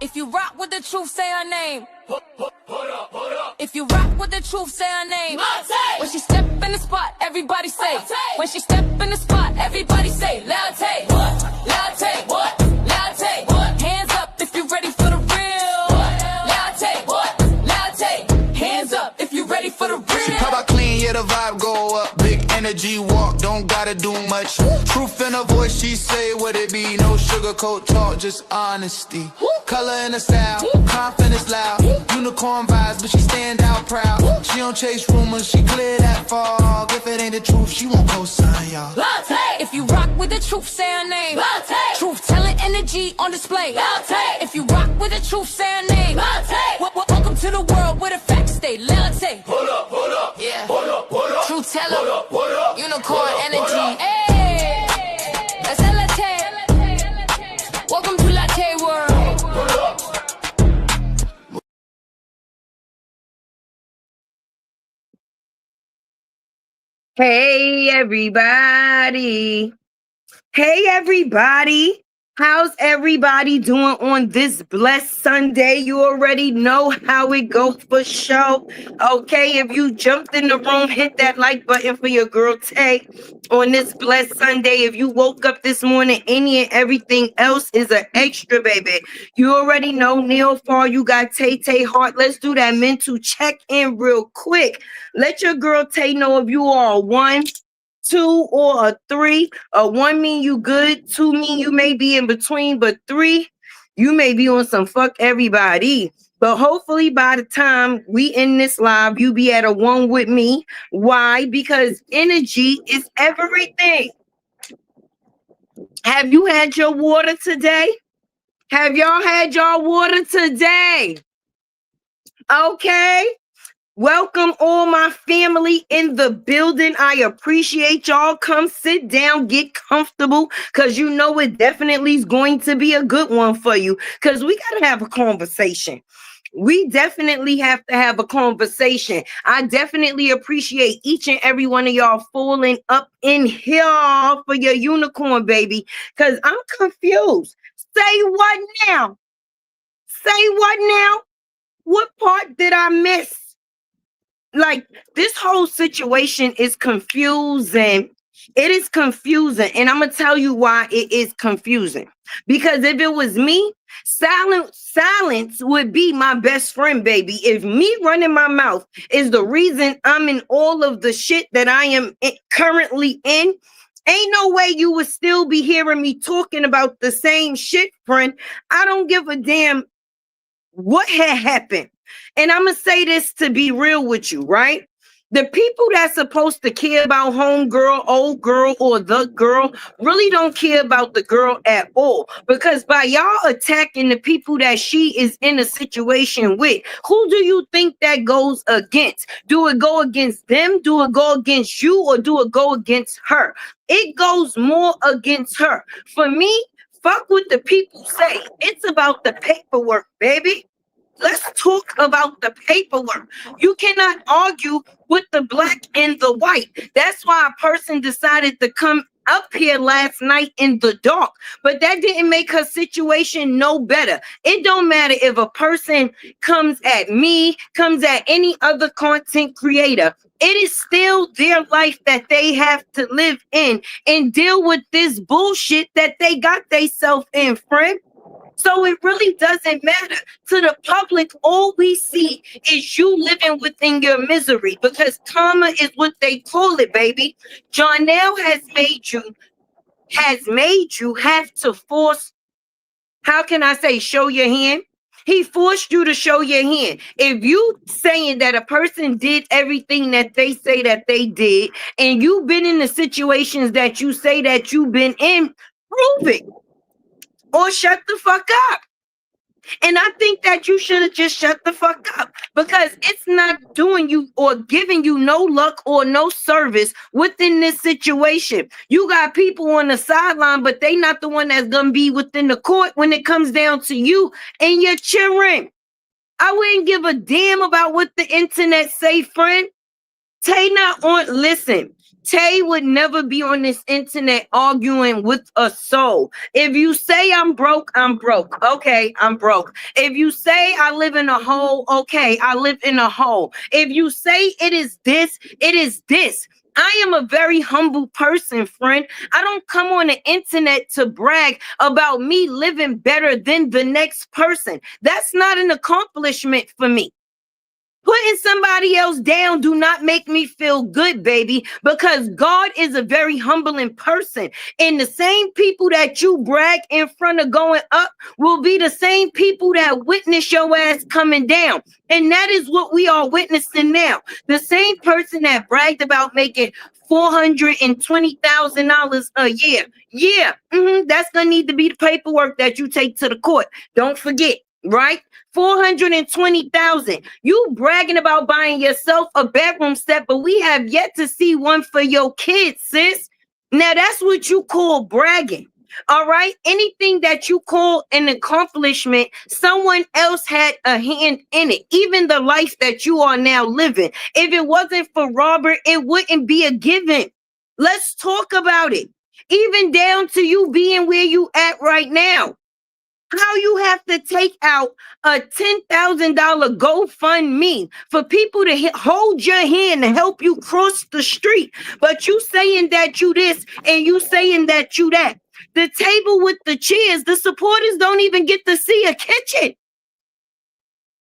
If you rock with the truth, say her name. If you rock with the truth, say her name. When she step in the spot, everybody say. When she step in the spot, everybody say. Latte, what? Latte, what? Latte, what? Hands up if you ready for the real. Latte, what? Latte, hands up if you ready for the real. She pop out clean, yeah, the vibe go up. Big energy walk, don't gotta do much. Truth in her voice, she say what it be. No sugarcoat talk, just honesty. Color in the style, confidence loud. Unicorn vibes, but she stand out proud. She don't chase rumors, she clear that fog. If it ain't the truth, she won't co-sign, y'all. Latte. If you rock with the truth, say her name. Latte. Truth telling energy on display. Latte. If you rock with the truth, say her name. Latte. Welcome to the world where the facts stay. Latte. Hold up, yeah. hold up, Truth teller, hold up, unicorn energy. Hey, that's latte. Welcome to latte world. Hey everybody. Hey everybody. How's everybody doing on this blessed Sunday? You already know how it goes for show. Okay, if you jumped in the room, hit that like button for your girl Tay on this blessed Sunday. If you woke up this morning, any and everything else is an extra, baby. You already know Neil Fall, you got Tay Heart. Let's do that mental check-in real quick. Let your girl Tay know if you are a 1, 2, or a 3. A 1 mean you good, 2 mean you may be in between, but 3, you may be on some fuck everybody. But hopefully by the time we end this live, you be at a 1 with me. Why? Because energy is everything. Have you had your water today? Have y'all had your water today? Okay. Welcome all my family in the building. I appreciate y'all. Come sit down, get comfortable, because you know it definitely is going to be a good one for you, because we got to have a conversation. We definitely have to have a conversation. I definitely appreciate each and every one of y'all falling up in here for your unicorn, baby, because I'm confused. Say what now? Say what now? What part did I miss? Like, this whole situation is confusing. It is confusing. And I'm going to tell you why it is confusing. Because if it was me, silence would be my best friend, baby. If me running my mouth is the reason I'm in all of the shit that I am currently in, ain't no way you would still be hearing me talking about the same shit, friend. I don't give a damn what had happened. And I'm going to say this to be real with you, right? The people that's supposed to care about homegirl, old girl, or the girl really don't care about the girl at all. Because by y'all attacking the people that she is in a situation with, who do you think that goes against? Do it go against them? Do it go against you? Or do it go against her? It goes more against her. For me, fuck what the people say. It's about the paperwork, baby. Let's talk about the paperwork. You cannot argue with the black and the white. That's why a person decided to come up here last night in the dark, but that didn't make her situation no better. It don't matter if a person comes at me, comes at any other content creator. It is still their life that they have to live in and deal with this bullshit that they got themselves in, friend. So it really doesn't matter. To the public, all we see is you living within your misery, because karma is what they call it, baby. Jonell has made you have to force, how can I say, show your hand? He forced you to show your hand. If you saying that a person did everything that they say that they did, and you've been in the situations that you say that you've been in, prove it. Or shut the fuck up. And I think that you should have just shut the fuck up, because it's not doing you or giving you no luck or no service within this situation. You got people on the sideline, but they not the one that's gonna be within the court when it comes down to you and your children. I wouldn't give a damn about what the internet say, friend. Tay not on, listen. Tay would never be on this internet arguing with a soul. If you say I'm broke, I'm broke. Okay, I'm broke. If you say I live in a hole, okay, I live in a hole. If you say it is this, it is this. I am a very humble person, friend. I don't come on the internet to brag about me living better than the next person. That's not an accomplishment for me. Putting somebody else down do not make me feel good, baby, because God is a very humbling person. And the same people that you brag in front of going up will be the same people that witness your ass coming down. And that is what we are witnessing now. The same person that bragged about making $420,000 a year. Yeah, that's going to need to be the paperwork that you take to the court. Don't forget, right? 420,000. You bragging about buying yourself a bedroom set, but we have yet to see one for your kids, sis. Now that's what you call bragging. All right. Anything that you call an accomplishment, someone else had a hand in it. Even the life that you are now living. If it wasn't for Robert, it wouldn't be a given. Let's talk about it. Even down to you being where you at right now. How you have to take out a $10,000 GoFundMe for people to hold your hand and help you cross the street. But you saying that you this and you saying that you that. The table with the chairs, the supporters don't even get to see a kitchen.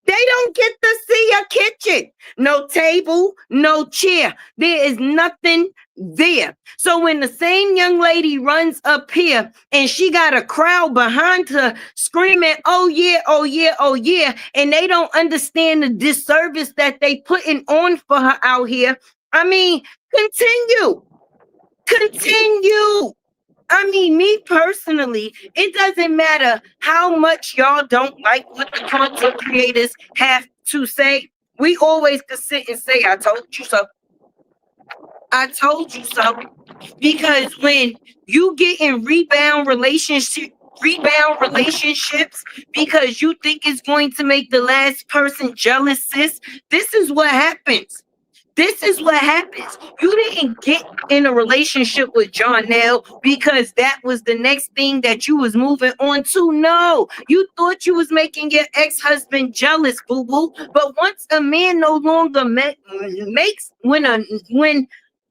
They don't get to see a kitchen. No table, no chair. There is nothing there. So when the same young lady runs up here and she got a crowd behind her screaming, oh yeah, oh yeah, oh yeah, and they don't understand the disservice that they putting on for her out here. I mean, continue. I mean, me personally, it doesn't matter how much y'all don't like what the content creators have to say. We always could sit and say, I told you so. I told you so. Because when you get in rebound relationships because you think it's going to make the last person jealous, sis, this is what happens. This is what happens. You didn't get in a relationship with Jonelle because that was the next thing that you was moving on to. No, you thought you was making your ex-husband jealous, boo-boo. But once a man no longer when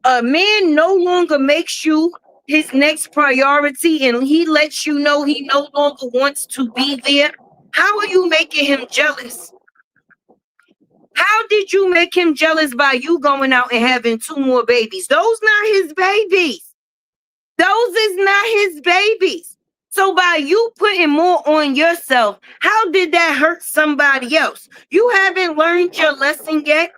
a man no longer makes you his next priority and he lets you know he no longer wants to be there, how are you making him jealous? How did you make him jealous by you going out and having 2 more babies? Those not his babies. Those is not his babies. So by you putting more on yourself, how did that hurt somebody else? You haven't learned your lesson yet.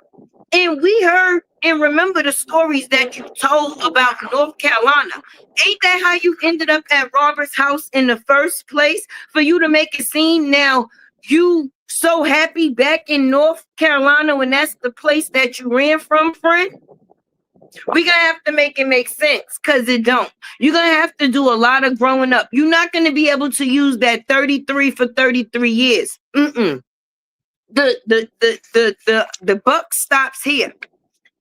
And we heard and remember the stories that you told about North Carolina. Ain't that how you ended up at Robert's house in the first place? For you to make a scene now, you so happy back in North Carolina when that's the place that you ran from, friend? We're going to have to make it make sense because it don't. You're going to have to do a lot of growing up. You're not going to be able to use that 33 for 33 years. The buck stops here.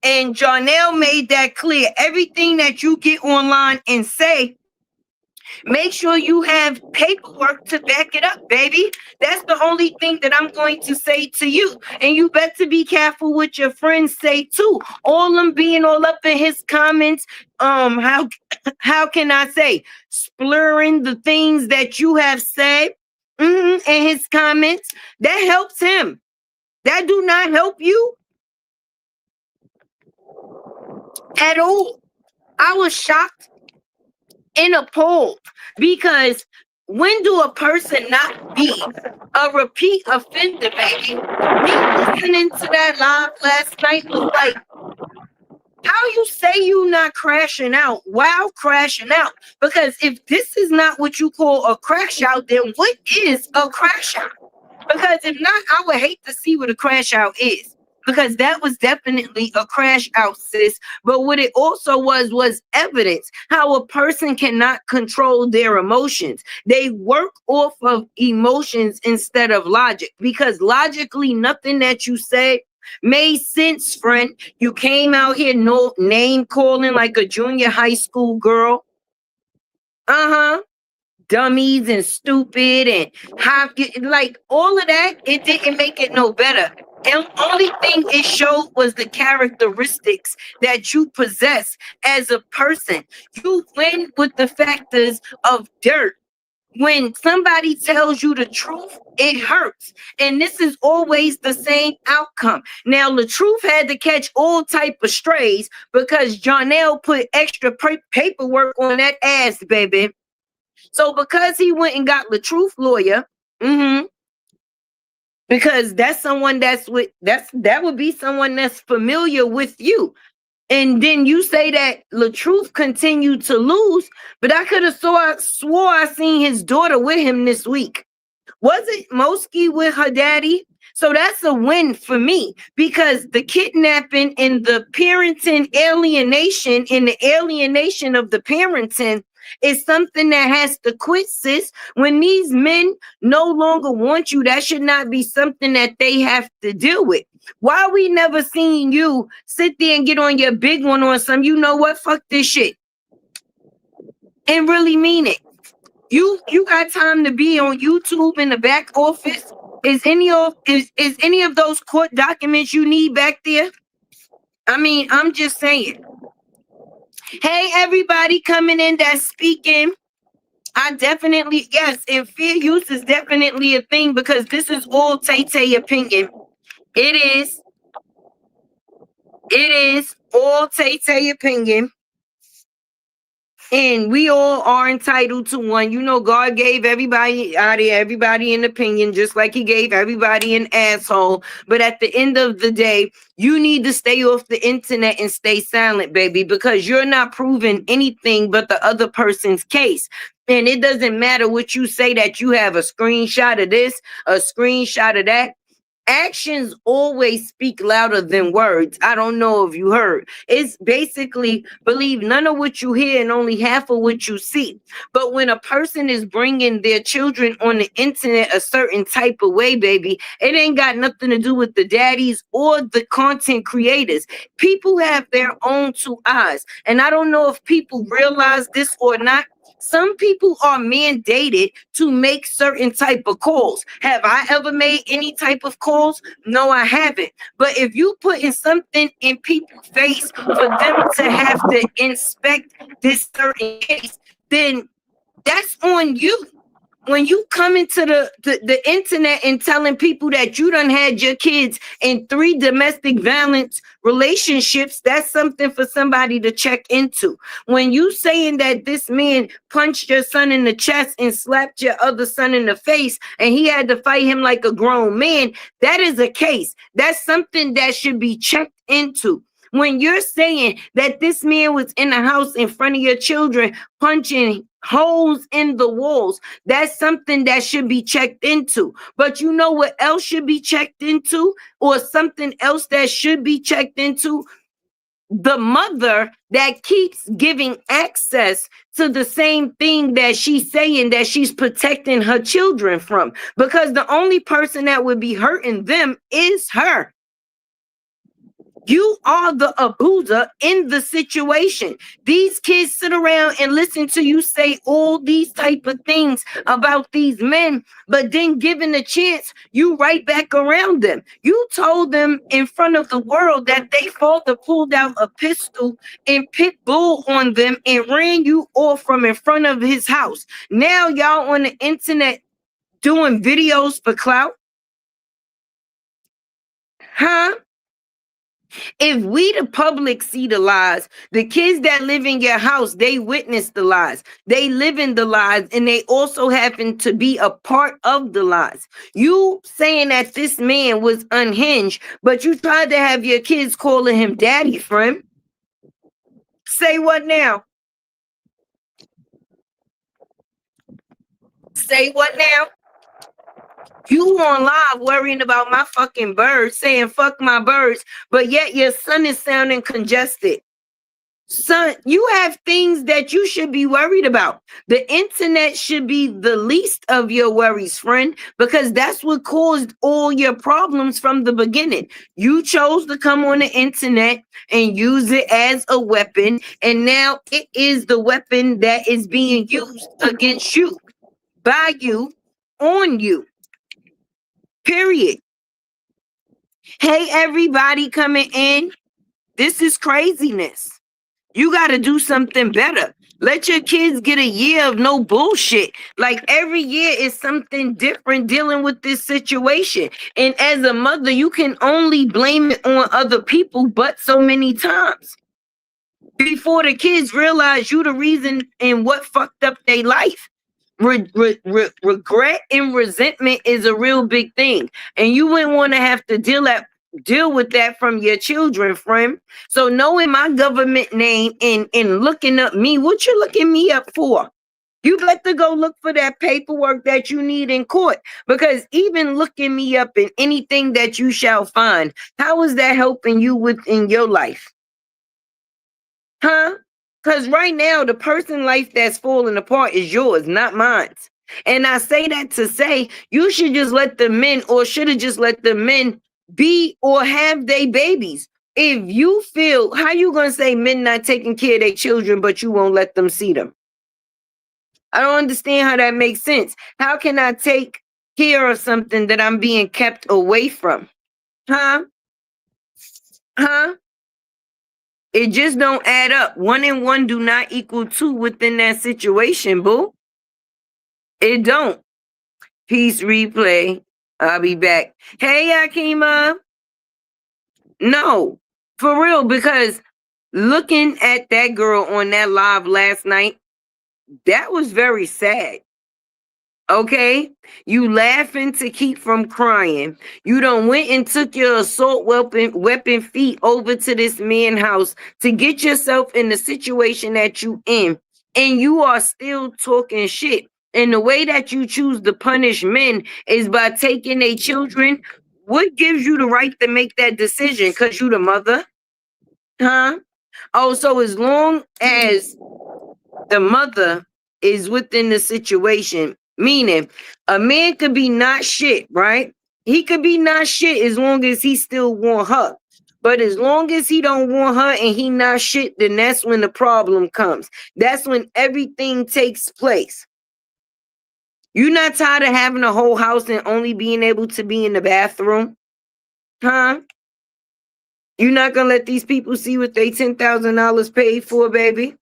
And Jonelle made that clear. Everything that you get online and say, make sure you have paperwork to back it up, baby. That's the only thing that I'm going to say to you. And you better be careful what your friends say too. All them being all up in his comments. How can I say? Splurring the things that you have said in his comments. That helps him. That do not help you at all. I was shocked and appalled because when do a person not be a repeat offender, baby? Me listening to that live last night was like, how you say you not crashing out while crashing out? Because if this is not what you call a crash out, then what is a crash out? Because if not, I would hate to see what a crash out is. Because that was definitely a crash out, sis. But what it also was evidence how a person cannot control their emotions. They work off of emotions instead of logic. Because logically, nothing that you say Made sense, friend. You came out here no name calling like a junior high school girl. Uh-huh. Dummies and stupid and how like all of that, it didn't make it no better. And only thing it showed was the characteristics that you possess as a person. You win with the factors of dirt. When somebody tells you the truth, it hurts. And this is always the same outcome. Now, the truth had to catch all type of strays because Jonelle put extra paperwork on that ass, baby. So because he went and got the truth lawyer, because that's someone that would be someone that's familiar with you. And then you say that LaTruth continued to lose, but I could have swore I seen his daughter with him this week. Was it Mosky with her daddy? So that's a win for me because the kidnapping and the parenting alienation and the alienation of the parenting is something that has to quit, sis. When these men no longer want you, that should not be something that they have to deal with. Why we never seen you sit there and get on your big one on some, you know what, fuck this shit, and really mean it? You got time to be on YouTube in the back office? Is any of those court documents you need back there? I mean, I'm just saying. Hey, everybody coming in that's speaking. I definitely, yes, and fair use is definitely a thing because this is all Tay opinion. It is all Tay opinion. And we all are entitled to one. You know, God gave everybody out here, everybody an opinion, just like he gave everybody an asshole. But at the end of the day, you need to stay off the internet and stay silent, baby, because you're not proving anything but the other person's case. And it doesn't matter what you say that you have a screenshot of this, a screenshot of that. Actions always speak louder than words. I don't know if you heard. It's basically believe none of what you hear and only half of what you see. But when a person is bringing their children on the internet a certain type of way, baby, it ain't got nothing to do with the daddies or the content creators. People have their own two eyes. And I don't know if people realize this or not. Some people are mandated to make certain type of calls. Have I ever made any type of calls? No, I haven't. But if you put in something in people's face for them to have to inspect this certain case, then that's on you. When you come into the internet and telling people that you done had your kids in 3 domestic violence relationships, that's something for somebody to check into. When you saying that this man punched your son in the chest and slapped your other son in the face and he had to fight him like a grown man, that is a case. That's something that should be checked into. When you're saying that this man was in the house in front of your children punching holes in the walls, that's something that should be checked into. But you know what else should be checked into, or something else that should be checked into? The mother that keeps giving access to the same thing that she's saying that she's protecting her children from, because the only person that would be hurting them is her. You are the abuser in the situation. These kids sit around and listen to you say all these type of things about these men, but then given a chance, you right back around them. You told them in front of the world that they father pulled out a pistol and pit bull on them and ran you off from in front of his house. Now y'all on the internet doing videos for clout? Huh? If we, the public, see the lies, the kids that live in your house, they witness the lies. They live in the lies, and they also happen to be a part of the lies. You saying that this man was unhinged, but you tried to have your kids calling him daddy, friend. Say what now? Say what now? You on live worrying about my fucking birds, saying fuck my birds, but yet your son is sounding congested. Son, you have things that you should be worried about. The internet should be the least of your worries, friend, because that's what caused all your problems from the beginning. You chose to come on the internet and use it as a weapon, and now it is the weapon that is being used against you, by you, on you. Period. Hey, everybody coming in. This is craziness. You got to do something better. Let your kids get a year of no bullshit. Like every year is something different dealing with this situation. And as a mother, you can only blame it on other people, but so many times before the kids realize you the reason in what fucked up their life. Regret and resentment is a real big thing. And you wouldn't want to have to deal with that from your children, friend. So knowing my government name and looking up me, what you looking me up for? You better go look for that paperwork that you need in court, because even looking me up in anything that you shall find, how is that helping you within your life? Huh? Because right now, the person life that's falling apart is yours, not mine. And I say that to say you should just let the men, or should have just let the men be or have their babies. If you feel, how you gonna say men not taking care of their children, but you won't let them see them? I don't understand how that makes sense. How can I take care of something that I'm being kept away from? Huh? Huh? It just don't add up. 1 and 1 do not equal 2 within that situation, boo. It don't. Peace replay. I'll be back. Hey, Akima. No, for real, because looking at that girl on that live last night, that was very sad. Okay, you laughing to keep from crying. You done went and took your assault weapon feet over to this man's house to get yourself in the situation that you in, and you are still talking shit. And the way that you choose to punish men is by taking their children. What gives you the right to make that decision? Because you the mother? Huh? Oh, so as long as the mother is within the situation, meaning a man could be not shit, right? He could be not shit as long as he still want her. But as long as he don't want her and he not shit, then that's when the problem comes. That's when everything takes place. You not tired of having a whole house and only being able to be in the bathroom? Huh? You not gonna let these people see what they $10,000 paid for, baby?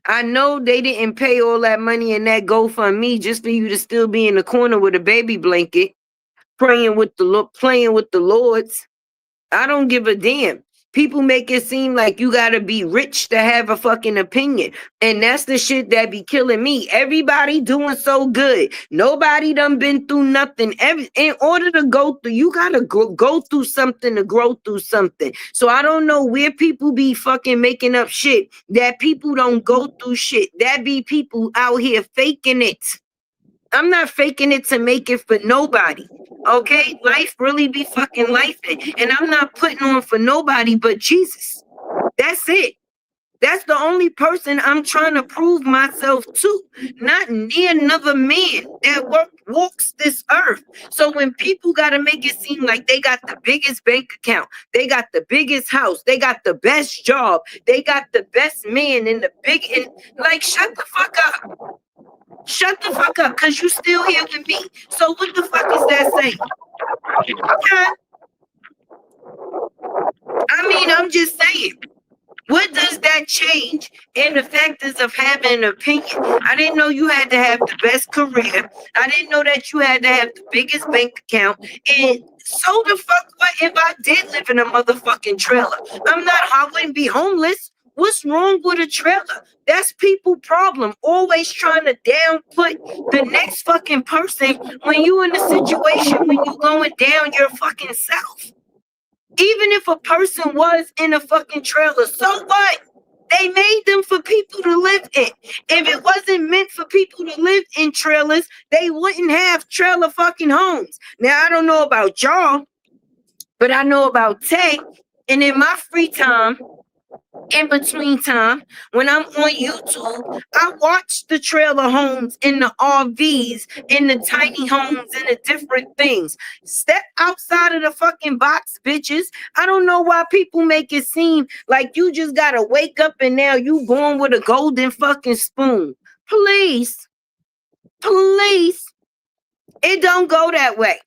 I know they didn't pay all that money in that GoFundMe just for you to still be in the corner with a baby blanket, playing with the Lords. I don't give a damn. People make it seem like you gotta be rich to have a fucking opinion. And that's the shit that be killing me. Everybody doing so good. Nobody done been through nothing. In order to go through, you gotta go through something to grow through something. So I don't know where people be fucking making up shit that people don't go through shit. That be people out here faking it. I'm not faking it to make it for nobody. Okay, life really be fucking lifing, and I'm not putting on for nobody but Jesus. That's it. That's the only person I'm trying to prove myself to, not near another man that walks this earth. So when people got to make it seem like they got the biggest bank account, they got the biggest house, they got the best job, they got the best man in the like, shut the fuck up. Shut the fuck up, because you still here with me. So what the fuck is that saying? Okay. I mean, I'm just saying. What does that change in the factors of having an opinion? I didn't know you had to have the best career. I didn't know that you had to have the biggest bank account. And so the fuck what if I did live in a motherfucking trailer? I wouldn't be homeless. What's wrong with a trailer? That's people problem. Always trying to downput the next fucking person when you in a situation when you going down your fucking self. Even if a person was in a fucking trailer, so what? They made them for people to live in. If it wasn't meant for people to live in trailers, they wouldn't have trailer fucking homes. Now, I don't know about y'all, but I know about Tay. And in my free time, In between time, when I'm on YouTube, I watch the trailer homes and the RVs and the tiny homes and the different things. Step outside of the fucking box, bitches. I don't know why people make it seem like you just gotta wake up and now you born with a golden fucking spoon. Please, please. It don't go that way.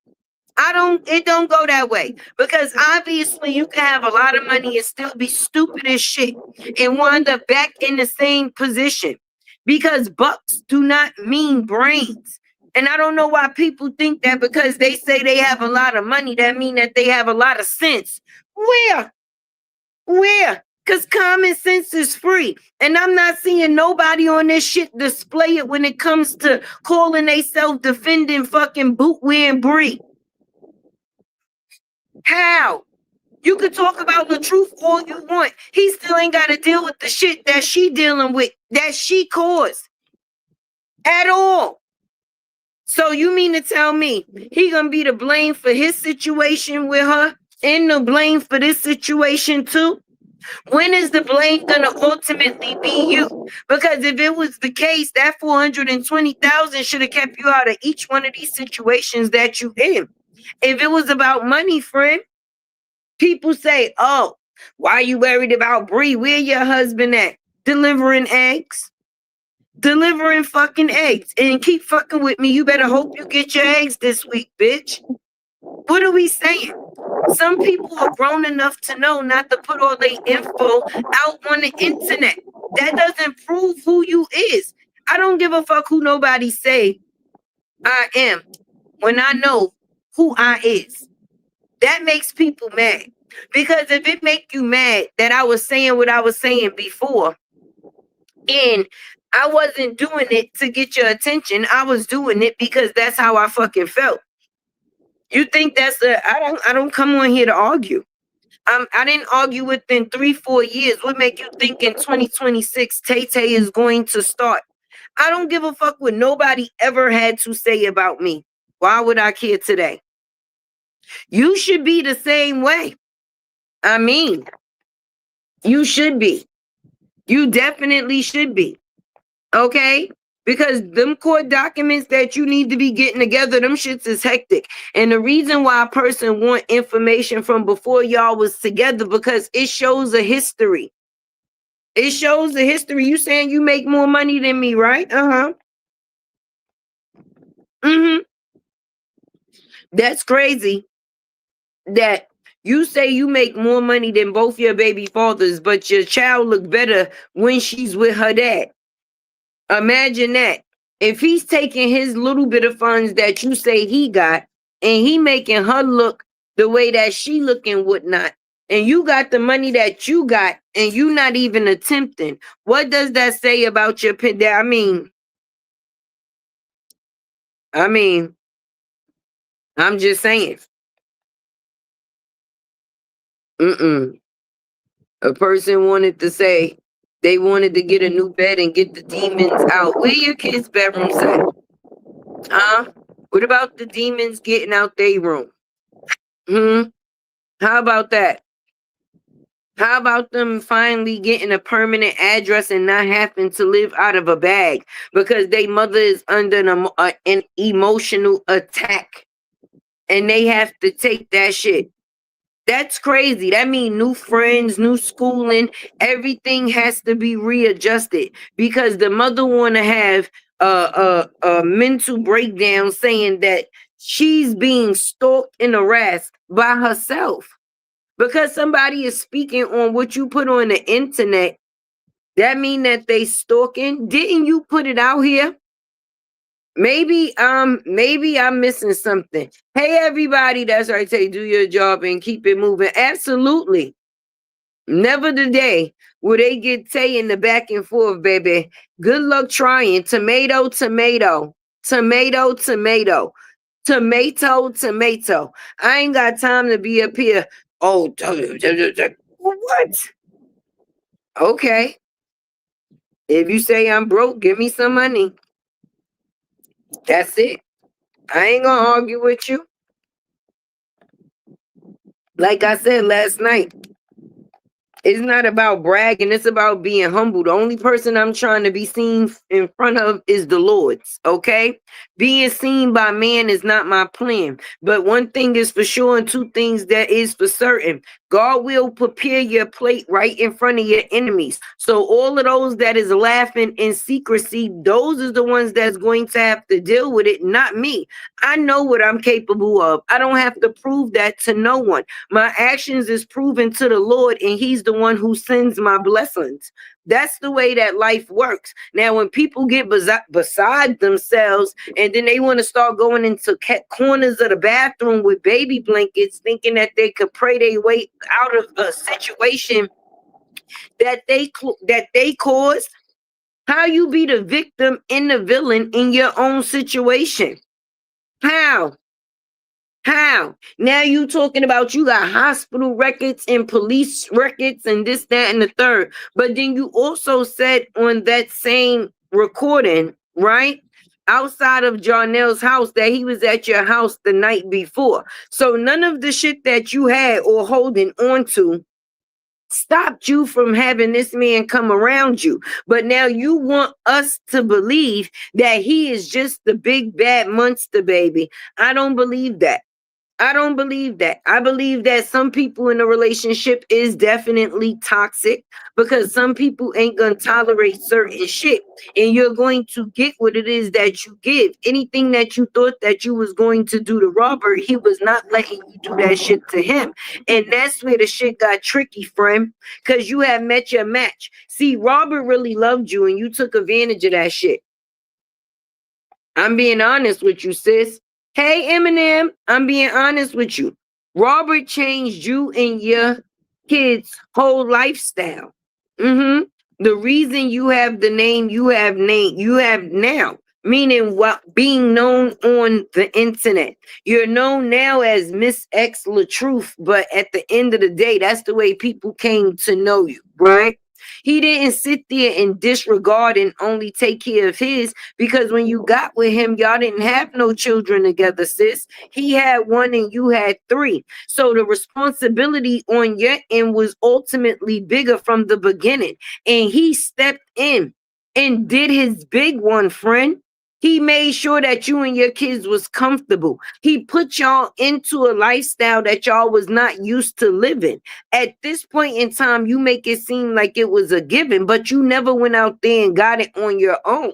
It don't go that way, because obviously you can have a lot of money and still be stupid as shit and wind up back in the same position, because bucks do not mean brains. And I don't know why people think that because they say they have a lot of money, that mean that they have a lot of sense. Where? Because common sense is free. And I'm not seeing nobody on this shit display it when it comes to calling they self-defending fucking boot-wearing breed. How? You could talk about the truth all you want. He still ain't got to deal with the shit that she dealing with, that she caused. At all. So you mean to tell me he gonna be the blame for his situation with her and the blame for this situation too? When is the blame gonna ultimately be you? Because if it was the case, that 420,000 should have kept you out of each one of these situations that you in. If it was about money, friend, people say, oh, why are you worried about Bree? Where your husband at? Delivering eggs. Delivering fucking eggs. And keep fucking with me. You better hope you get your eggs this week, bitch. What are we saying? Some people are grown enough to know not to put all their info out on the internet. That doesn't prove who you is. I don't give a fuck who nobody say I am when I know who I is. That makes people mad. Because if it make you mad that I was saying what I was saying before, and I wasn't doing it to get your attention, I was doing it because that's how I fucking felt. You think I don't come on here to argue. I didn't argue within 3-4 years. What make you think in 2026 Tay-Tay is going to start? I don't give a fuck what nobody ever had to say about me. Why would I care today? You should be the same way. I mean, you should be. You definitely should be. Okay? Because them court documents that you need to be getting together, them shits is hectic. And the reason why a person want information from before y'all was together, because it shows a history. It shows the history. You saying you make more money than me, right? Uh-huh. Mm-hmm. That's crazy that you say you make more money than both your baby fathers, but your child look better when she's with her dad. Imagine that. If he's taking his little bit of funds that you say he got, and he making her look the way that she looking whatnot, and you got the money that you got, and you not even attempting, what does that say about your I mean, I'm just saying. A person wanted to say they wanted to get a new bed and get the demons out. Where your kids' bedrooms at? Huh? What about the demons getting out their room? How about that? How about them finally getting a permanent address and not having to live out of a bag because their mother is under an emotional attack and they have to take that shit? That's crazy. That means new friends, new schooling, everything has to be readjusted because the mother want to have a mental breakdown saying that she's being stalked and harassed by herself. Because somebody is speaking on what you put on the internet, that mean that they stalking. Didn't you put it out here? Maybe I'm missing something. Hey, everybody, that's right. Say, do your job and keep it moving. Absolutely. Never the day will they get Tay in the back and forth, baby. Good luck trying. Tomato, tomato, tomato, tomato, tomato, tomato. I ain't got time to be up here. Oh, what? Okay. If you say I'm broke, give me some money. That's it. I ain't gonna argue with you. Like I said last night, It's not about bragging. It's about being humble. The only person I'm trying to be seen in front of is the Lord's. Okay. Being seen by man is not my plan. But one thing is for sure, and two things that is for certain. God will prepare your plate right in front of your enemies. So all of those that is laughing in secrecy, those are the ones that's going to have to deal with it, not me. I know what I'm capable of. I don't have to prove that to no one. My actions is proven to the Lord, and He's the one who sends my blessings. That's the way that life works. Now, when people get beside themselves and then they want to start going into corners of the bathroom with baby blankets, thinking that they could pray their way out of a situation that they caused, how you be the victim and the villain in your own situation? How? How? Now you talking about you got hospital records and police records and this, that, and the third. But then you also said on that same recording, right? Outside of Jarnell's house, that he was at your house the night before. So none of the shit that you had or holding on to stopped you from having this man come around you. But now you want us to believe that he is just the big bad monster baby. I don't believe that. I don't believe that. I believe that some people in a relationship is definitely toxic because some people ain't going to tolerate certain shit. And you're going to get what it is that you give. Anything that you thought that you was going to do to Robert, he was not letting you do that shit to him. And that's where the shit got tricky, friend, because you have met your match. See, Robert really loved you and you took advantage of that shit. I'm being honest with you, sis. Hey, Eminem, I'm being honest with you. Robert changed you and your kids' whole lifestyle. The reason you have the name you have now, meaning what being known on the internet. You're known now as Miss X LaTruth, but at the end of the day, that's the way people came to know you, right? He didn't sit there and disregard and only take care of his, because when you got with him, y'all didn't have no children together, sis. He had one and you had three. So the responsibility on your end was ultimately bigger from the beginning. And he stepped in and did his big one, friend. He made sure that you and your kids was comfortable. He put y'all into a lifestyle that y'all was not used to living. At this point in time, you make it seem like it was a given, but you never went out there and got it on your own.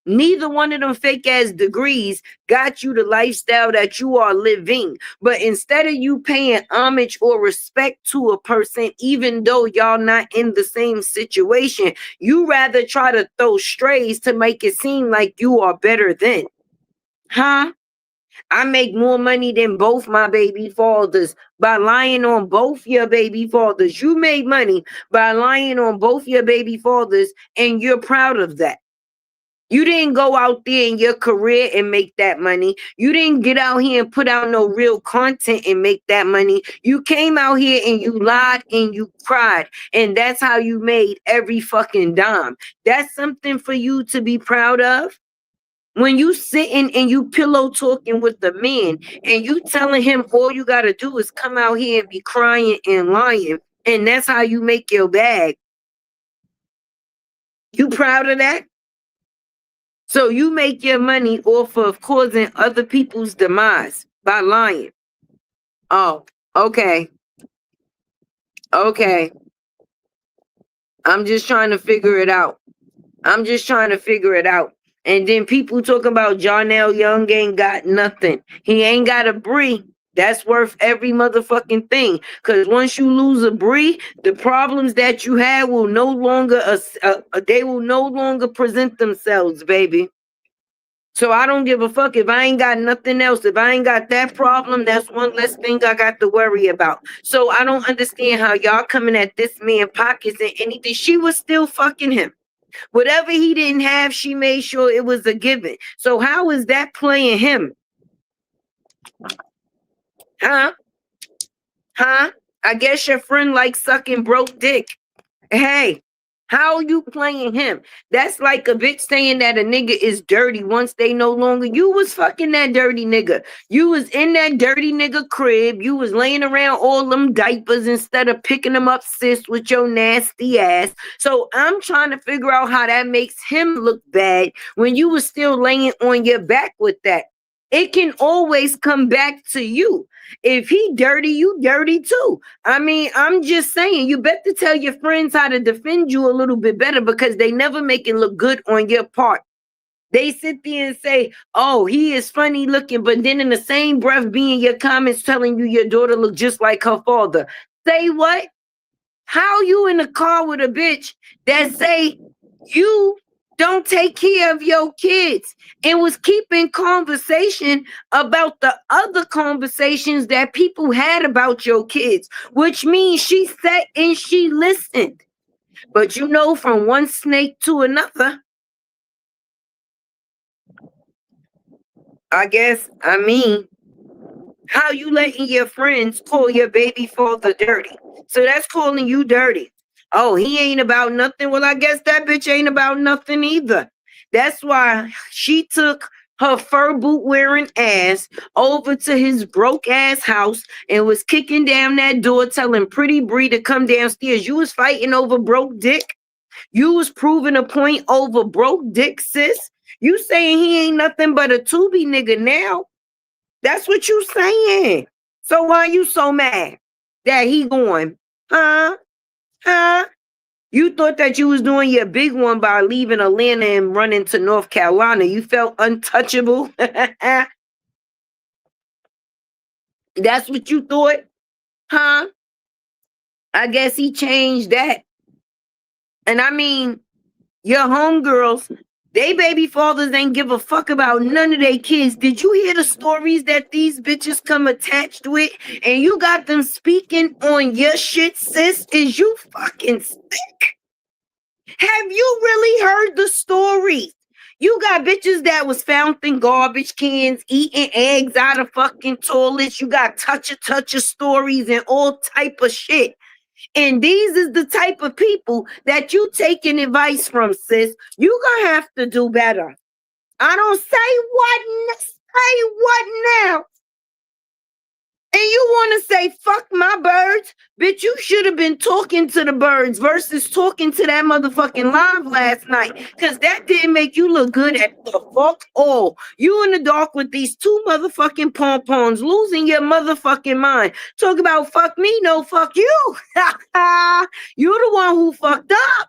Neither one of them fake ass degrees got you the lifestyle that you are living. But instead of you paying homage or respect to a person, even though y'all not in the same situation, you rather try to throw strays to make it seem like you are better than. Huh? I make more money than both my baby fathers by lying on both your baby fathers. You made money by lying on both your baby fathers, and you're proud of that. You didn't go out there in your career and make that money. You didn't get out here and put out no real content and make that money. You came out here and you lied and you cried. And that's how you made every fucking dime. That's something for you to be proud of. When you sitting and you pillow talking with the man and you telling him all you got to do is come out here and be crying and lying, and that's how you make your bag. You proud of that? So you make your money off of causing other people's demise by lying. Oh, okay. Okay. I'm just trying to figure it out. And then people talking about Jarnell Young ain't got nothing. He ain't got a Bree. That's worth every motherfucking thing. Because once you lose a Bree, the problems that you had will no longer they will no longer present themselves, baby. So I don't give a fuck if I ain't got nothing else. If I ain't got that problem, that's one less thing I got to worry about. So I don't understand how y'all coming at this man pockets and anything. She was still fucking him. Whatever he didn't have, she made sure it was a given. So how is that playing him? Huh? Huh? I guess your friend likes sucking broke dick. Hey, How you playing him? That's like a bitch saying that a nigga is dirty once they no longer. You was fucking that dirty nigga. You was in that dirty nigga crib. You was laying around all them diapers instead of picking them up, sis, with your nasty ass. So I'm trying to figure out how that makes him look bad when you was still laying on your back with that. It can always come back to you. If he dirty, you dirty too. I mean, I'm just saying, you better tell your friends how to defend you a little bit better because they never make it look good on your part. They sit there and say, oh, he is funny looking, but then in the same breath be in your comments telling you your daughter look just like her father. Say what? How you in the car with a bitch that say you don't take care of your kids and was keeping conversation about the other conversations that people had about your kids, which means she sat and she listened. But you know, from one snake to another, I mean, how you letting your friends call your baby father dirty? So that's calling you dirty. Oh, he ain't about nothing. Well, I guess that bitch ain't about nothing either. That's why she took her fur boot wearing ass over to his broke ass house and was kicking down that door telling Pretty Bree to come downstairs. You was fighting over broke dick. You was proving a point over broke dick, sis. You saying he ain't nothing but a Tubi nigga now. That's what you saying. So why you so mad that he going? Huh? You thought that you was doing your big one by leaving Atlanta and running to North Carolina. You felt untouchable. That's what you thought? Huh? I guess he changed that. And I mean, your homegirls, they baby fathers ain't give a fuck about none of their kids. Did you hear the stories that these bitches come attached with? And you got them speaking on your shit, sis? Is you fucking sick? Have you really heard the story? You got bitches that was found in garbage cans, eating eggs out of fucking toilets. You got toucher stories and all type of shit. And these is the type of people that you taking advice from, sis. You gonna have to do better. I don't say what now. And you want to say, fuck my birds? Bitch, you should have been talking to the birds versus talking to that motherfucking live last night. Because that didn't make you look good at the fuck all. You in the dark with these two motherfucking pom-poms, losing your motherfucking mind. Talk about fuck me, no fuck you. You're the one who fucked up.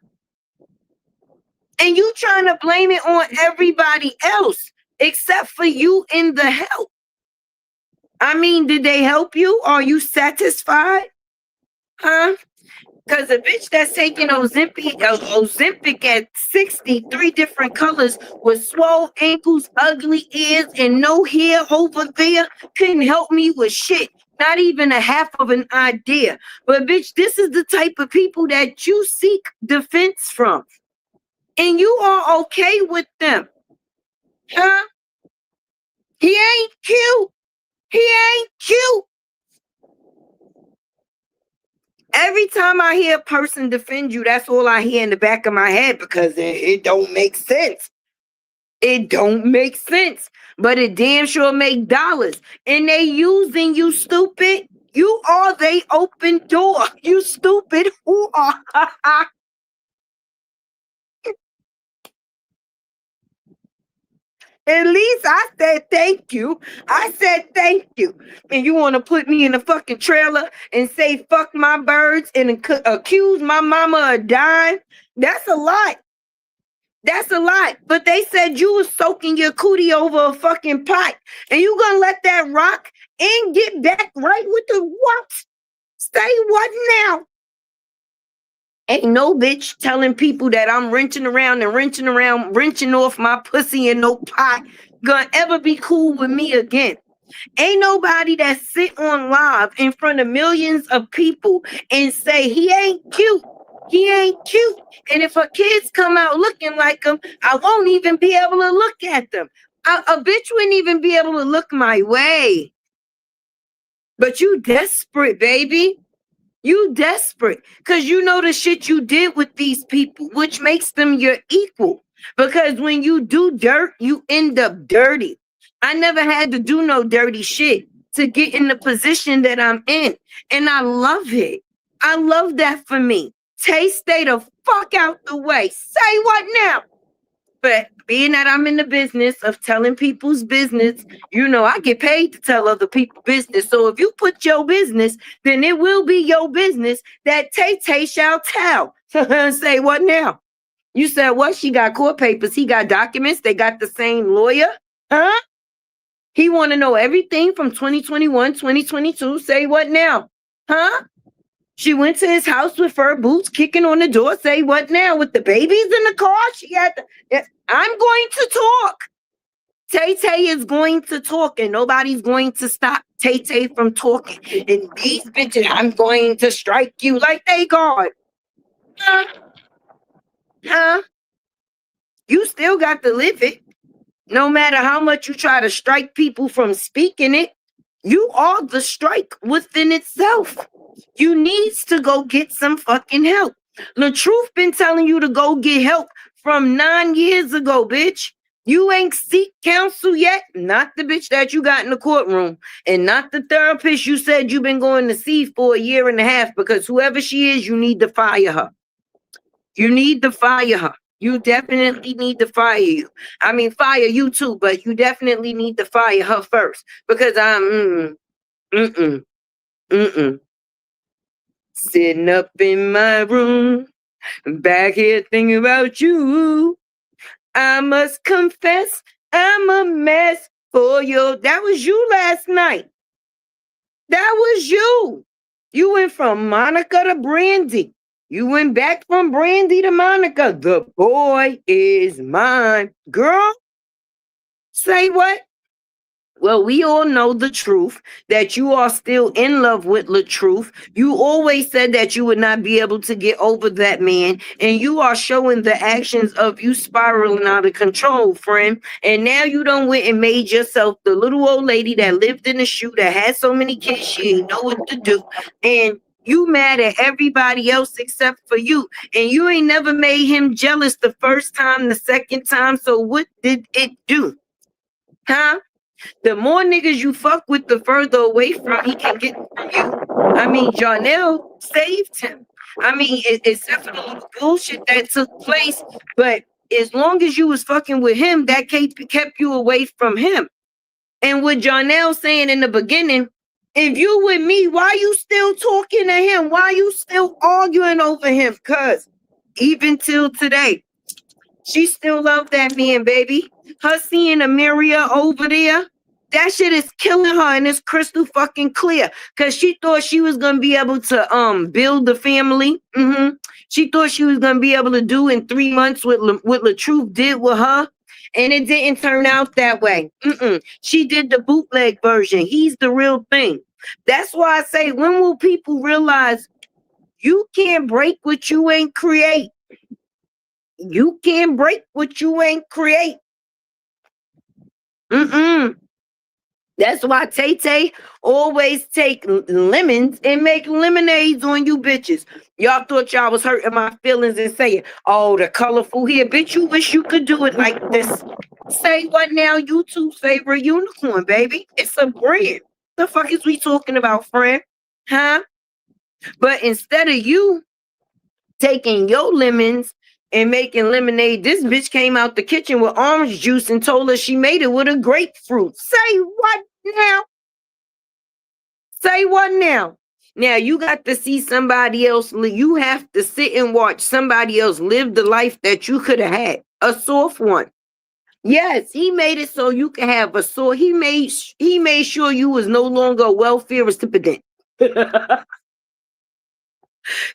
And you trying to blame it on everybody else except for you in the help. I mean, did they help you? Are you satisfied? Huh? Because a bitch that's taking Ozempic at 63 different colors with swole ankles, ugly ears, and no hair over there couldn't help me with shit. Not even a half of an idea. But bitch, this is the type of people that you seek defense from. And you are okay with them. Huh? He ain't cute. He ain't cute. Every time I hear a person defend you, that's all I hear in the back of my head because it don't make sense. It don't make sense. But it damn sure make dollars. And they using you, stupid. You are they open door. You stupid. Who are? At least I said thank you. I said thank you. And you want to put me in a fucking trailer and say fuck my birds and accuse my mama of dying? That's a lot. That's a lot. But they said you was soaking your cootie over a fucking pot. And you gonna let that rock and get back right with the what? Say what now? Ain't no bitch telling people that I'm wrenching off my pussy in no pot gonna ever be cool with me again. Ain't nobody that sit on live in front of millions of people and say he ain't cute. He ain't cute. And if her kids come out looking like him, I won't even be able to look at them. A bitch wouldn't even be able to look my way. But you desperate, baby. You desperate because you know the shit you did with these people, which makes them your equal. Because when you do dirt, you end up dirty. I never had to do no dirty shit to get in the position that I'm in. And I love it. I love that for me. Tay, stay the fuck out the way. Say what now? But being that I'm in the business of telling people's business, you know, I get paid to tell other people business. So if you put your business, then it will be your business that Tay shall tell. Say what now? You said what? She got court papers. He got documents. They got the same lawyer. Huh? He want to know everything from 2021, 2022. Say what now? Huh? She went to his house with her boots kicking on the door. Say what now? With the babies in the car? She had to, I'm going to talk. Tay is going to talk and nobody's going to stop Tay from talking. And these bitches, I'm going to strike you like they God. Huh? Huh? You still got to live it. No matter how much you try to strike people from speaking it, you are the strike within itself. You needs to go get some fucking help. The truth been telling you to go get help from 9 years ago, bitch. You ain't seek counsel yet. Not the bitch that you got in the courtroom. And not the therapist you said you've been going to see for a year and a half. Because whoever she is, you need to fire her. You need to fire her. You definitely need to fire you. I mean, fire you too, but you definitely need to fire her first. Because I'm sitting up in my room, back here thinking about you. I must confess, I'm a mess for you. That was you last night. That was you. You went from Monica to Brandy. You went back from Brandy to Monica. The boy is mine. Girl, say what? Well, we all know the truth, that you are still in love with LaTruth. You always said that you would not be able to get over that man. And you are showing the actions of you spiraling out of control, friend. And now you done went and made yourself the little old lady that lived in the shoe that had so many kids she didn't know what to do. And you mad at everybody else except for you. And you ain't never made him jealous the first time, the second time. So what did it do? Huh? The more niggas you fuck with, the further away from he can get from you. I mean, Jarnell saved him. I mean, except for the little bullshit that took place. But as long as you was fucking with him, that kept you away from him. And with Jarnell saying in the beginning, if you with me, why you still talking to him? Why you still arguing over him? Because even till today, she still loved that man, baby. Her seeing Amelia over there, that shit is killing her, and it's crystal fucking clear. Cause she thought she was gonna be able to build the family. She thought she was gonna be able to do in 3 months what LaTruth did with her, and it didn't turn out that way. She did the bootleg version. He's the real thing. That's why I say, when will people realize you can't break what you ain't create? You can't break what you ain't create. That's why Tay always take lemons and make lemonades on you bitches. Y'all thought y'all was hurting my feelings and saying, oh, the colorful hair. Bitch, you wish you could do it like this. Say what now? YouTube's favorite unicorn, baby. It's a brand. The fuck is we talking about, friend? Huh? But instead of you taking your lemons and making lemonade, this bitch came out the kitchen with orange juice and told her she made it with a grapefruit. Say what now? Say what now? Now you got to see somebody else. You have to sit and watch somebody else live the life that you could have had. A soft one. Yes, he made it so you can have a soft. He made sure you was no longer a welfare recipient.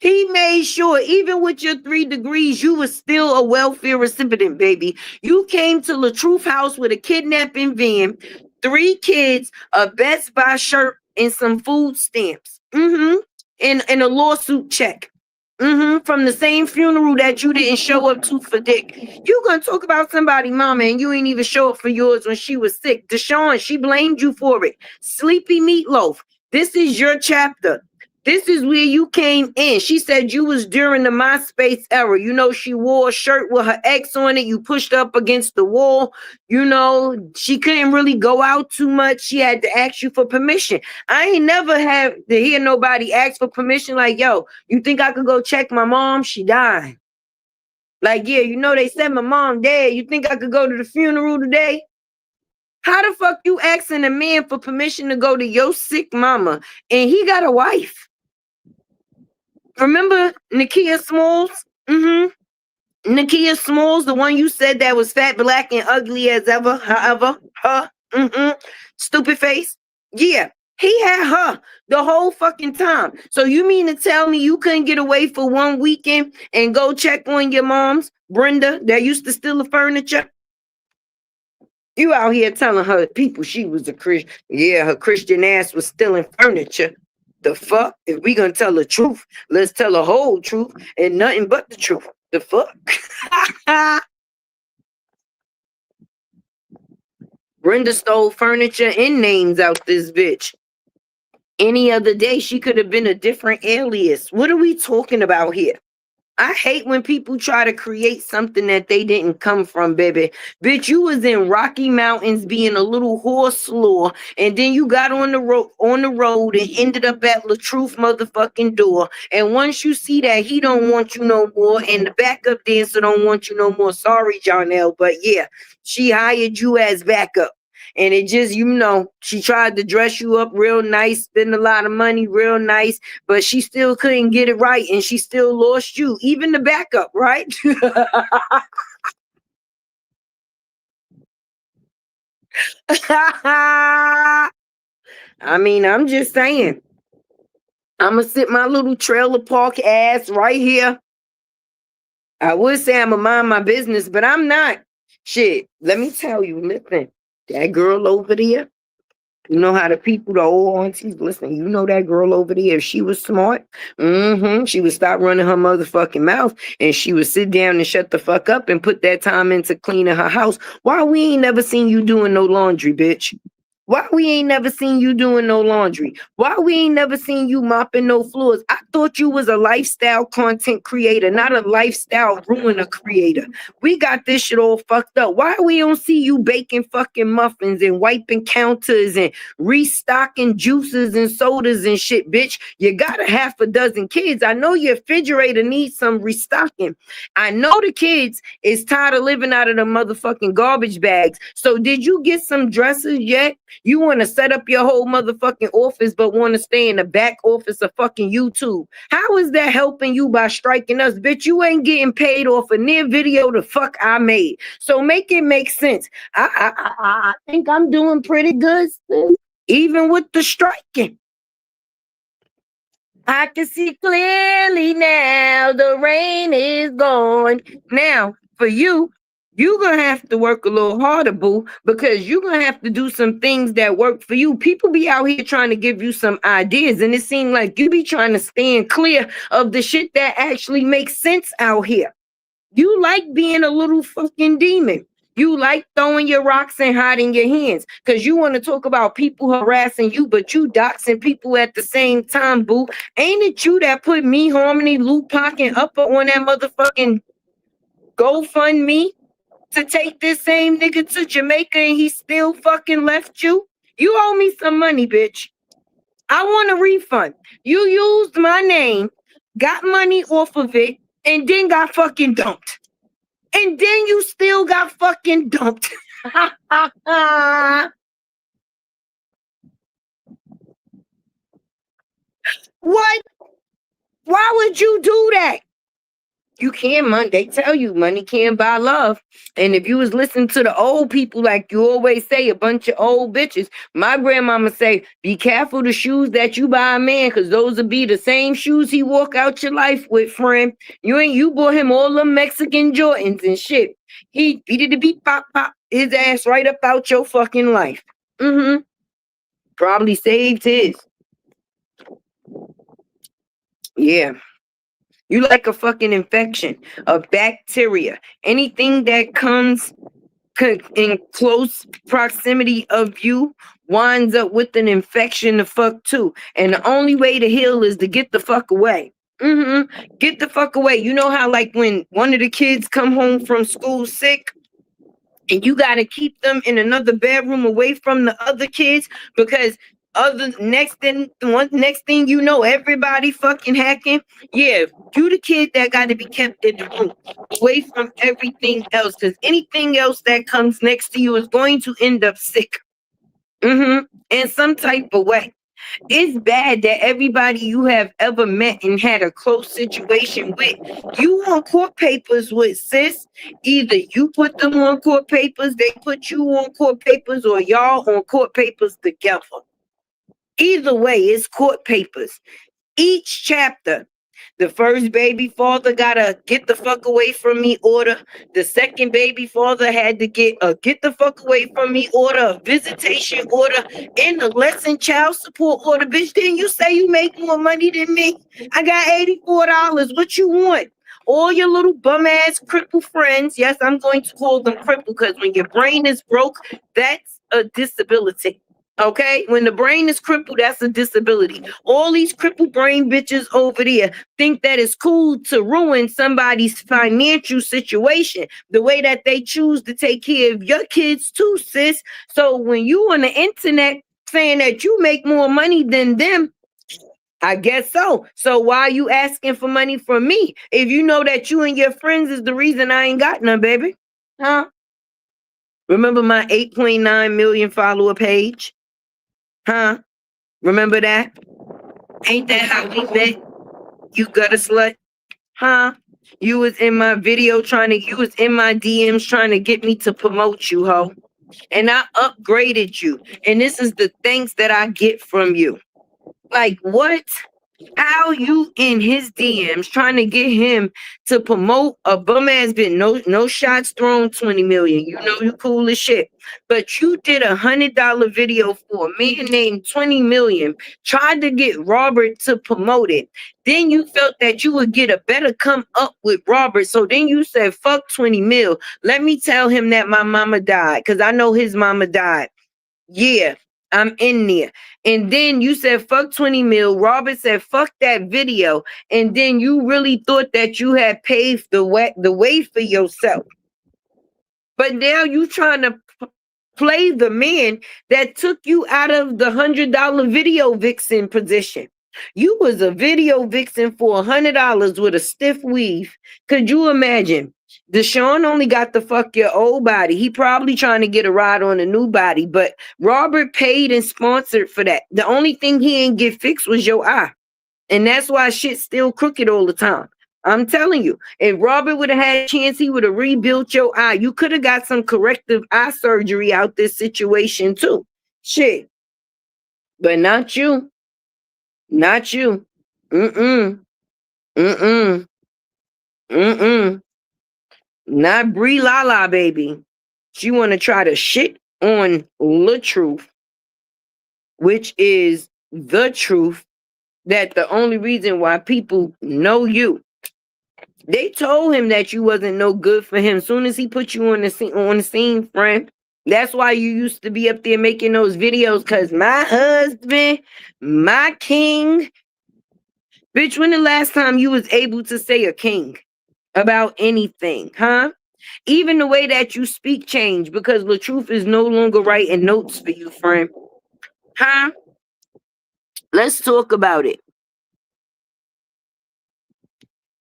He made sure, even with your 3 degrees, you were still a welfare recipient, baby. You came to LaTruth house with a kidnapping van, 3 kids, a Best Buy shirt, and some food stamps. And a lawsuit check. From the same funeral that you didn't show up to for Dick. You gonna talk about somebody, mama, and you ain't even show up for yours when she was sick. Deshaun, she blamed you for it. Sleepy Meatloaf, this is your chapter. This is where you came in. She said you was during the MySpace era. You know, she wore a shirt with her ex on it. You pushed up against the wall. You know, she couldn't really go out too much. She had to ask you for permission. I ain't never had to hear nobody ask for permission like, yo, you think I could go check my mom? She died. Like, yeah, you know, they said my mom dead. You think I could go to the funeral today? How the fuck you asking a man for permission to go to your sick mama and he got a wife? Remember Nakia Smalls? Nakia Smalls, the one you said that was fat, black, and ugly as ever. However, her. Stupid face. Yeah, he had her the whole fucking time. So you mean to tell me you couldn't get away for one weekend and go check on your mom's, Brenda, that used to steal the furniture? You out here telling her people she was a Christian. Yeah, her Christian ass was stealing furniture. The fuck? If we gonna tell the truth, let's tell the whole truth and nothing but the truth. The fuck? Brenda stole furniture and names out this bitch. Any other day, she could have been a different alias. What are we talking about here? I hate when people try to create something that they didn't come from, baby. Bitch, you was in Rocky Mountains being a little horse lore, and then you got on the road and ended up at LaTruth motherfucking door. And once you see that he don't want you no more, and the backup dancer don't want you no more, sorry, Jonelle, but yeah, she hired you as backup. And it just, you know, she tried to dress you up real nice, spend a lot of money real nice, but she still couldn't get it right. And she still lost you, even the backup, right? I mean, I'm just saying. I'm going to sit my little trailer park ass right here. I would say I'm going to mind my business, but I'm not. Shit, let me tell you, listen. That girl over there, you know how the people, the old aunties, listen, you know that girl over there, if she was smart, she would stop running her motherfucking mouth and she would sit down and shut the fuck up and put that time into cleaning her house. Why we ain't never seen you doing no laundry, bitch? Why we ain't never seen you doing no laundry? Why we ain't never seen you mopping no floors? I thought you was a lifestyle content creator, not a lifestyle ruiner creator. We got this shit all fucked up. Why we don't see you baking fucking muffins and wiping counters and restocking juices and sodas and shit, bitch? You got a half a dozen kids. I know your refrigerator needs some restocking. I know the kids is tired of living out of the motherfucking garbage bags. So did you get some dressers yet? You want to set up your whole motherfucking office, but want to stay in the back office of fucking YouTube. How is that helping you by striking us? Bitch, you ain't getting paid off a near video the fuck I made. So make it make sense. I think I'm doing pretty good, even with the striking. I can see clearly now the rain is gone. Now, for you, you're going to have to work a little harder, boo, because you're going to have to do some things that work for you. People be out here trying to give you some ideas, and it seems like you be trying to stand clear of the shit that actually makes sense out here. You like being a little fucking demon. You like throwing your rocks and hiding your hands because you want to talk about people harassing you, but you doxing people at the same time, boo. Ain't it you that put me, Harmony, Lupac, and Upper on that motherfucking GoFundMe to take this same nigga to Jamaica and he still fucking left you? You owe me some money, bitch. I want a refund. You used my name, got money off of it, and then got fucking dumped. And then you still got fucking dumped. What? Why would you do that? You can't, man. They tell you money can't buy love. And if you was listening to the old people, like you always say, a bunch of old bitches, my grandmama say, be careful the shoes that you buy a man, because those will be the same shoes he walk out your life with, friend. You bought him all the Mexican Jordans and shit. He did beat pop his ass right up out your fucking life. Probably saved his. Yeah. You like a fucking infection, a bacteria, anything that comes in close proximity of you winds up with an infection the fuck too. And the only way to heal is to get the fuck away. Get the fuck away. You know how like when one of the kids come home from school sick and you got to keep them in another bedroom away from the other kids because next thing you know, everybody fucking hacking. Yeah, you the kid that got to be kept in the room away from everything else because anything else that comes next to you is going to end up sick. In some type of way. It's bad that everybody you have ever met and had a close situation with, you on court papers with, sis. Either you put them on court papers, they put you on court papers, or y'all on court papers together. Either way, it's court papers. Each chapter. The first baby father got a get the fuck away from me order. The second baby father had to get a get the fuck away from me order, a visitation order, and a lesson child support order. Bitch, didn't you say you make more money than me? I got $84. What you want? All your little bum ass cripple friends. Yes, I'm going to call them cripple because when your brain is broke, that's a disability. Okay, when the brain is crippled, that's a disability. All these crippled brain bitches over there think that it's cool to ruin somebody's financial situation the way that they choose to take care of your kids too, sis. So when you on the internet saying that you make more money than them, I guess so. So why are you asking for money from me if you know that you and your friends is the reason I ain't got none, baby? Huh? Remember my 8.9 million follower page? Huh? Remember that? Ain't that how we met? You gutter slut? Huh? You was in my video you was in my DMs trying to get me to promote you, ho. And I upgraded you. And this is the thanks that I get from you. Like, what? How you in his DMs trying to get him to promote a bum ass bit? No shots thrown, 20 million. You know you cool as shit. But you did $100 video for a man named 20 million, tried to get Robert to promote it. Then you felt that you would get a better come up with Robert. So then you said, fuck 20 mil. Let me tell him that my mama died. Cause I know his mama died. Yeah. I'm in there. And then you said, fuck 20 mil. Robert said, fuck that video. And then you really thought that you had paved the way for yourself. But now you trying to play the man that took you out of the $100 video vixen position. You was a video vixen for $100 with a stiff weave. Could you imagine? Deshaun only got to fuck your old body. He probably trying to get a ride on a new body, but Robert paid and sponsored for that. The only thing he ain't get fixed was your eye. And that's why shit's still crooked all the time. I'm telling you, if Robert would have had a chance, he would have rebuilt your eye. You could have got some corrective eye surgery out this situation too. Shit. But not you. Not you. Not Brie Lala, baby. She want to try to shit on the truth, which is the truth, that the only reason why people know you. They told him that you wasn't no good for him. Soon as he put you on the scene, friend. That's why you used to be up there making those videos, because my husband, my king. Bitch, when the last time you was able to say a king about anything, huh? Even the way that you speak changed because the truth is no longer writing notes for you, friend. Huh? Let's talk about it.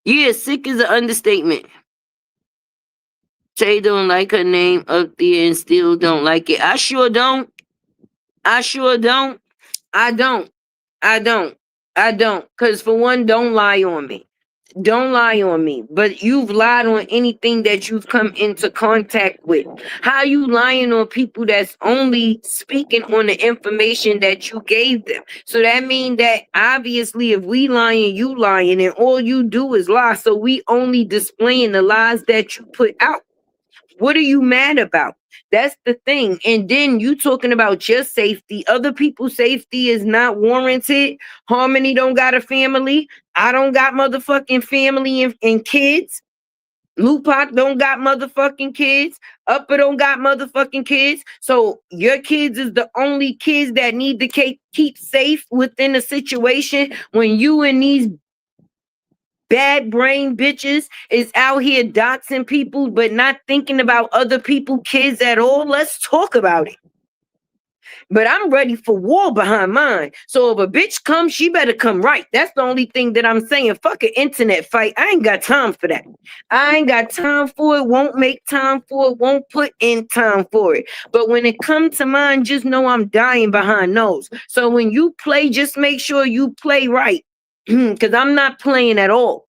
Yeah, sick is an understatement. Tay don't like her name up there and still don't like it. I sure don't. I don't. Because for one, don't lie on me. Don't lie on me. But you've lied on anything that you've come into contact with. How you lying on people that's only speaking on the information that you gave them? So that means that obviously if we lying, you lying, and all you do is lie. So we only displaying the lies that you put out. What are you mad about? That's the thing. And then you talking about your safety. Other people's safety is not warranted. Harmony don't got a family. I don't got motherfucking family and kids. Lupac don't got motherfucking kids. Upper don't got motherfucking kids. So your kids is the only kids that need to keep safe within a situation when you and these bad brain bitches is out here doxing people but not thinking about other people's kids at all. Let's talk about it. But I'm ready for war behind mine. So if a bitch comes, she better come right. That's the only thing that I'm saying. Fuck an internet fight. I ain't got time for that. I ain't got time for it. Won't make time for it. Won't put in time for it. But when it comes to mine, just know I'm dying behind those. So when you play, just make sure you play right. Because I'm not playing at all.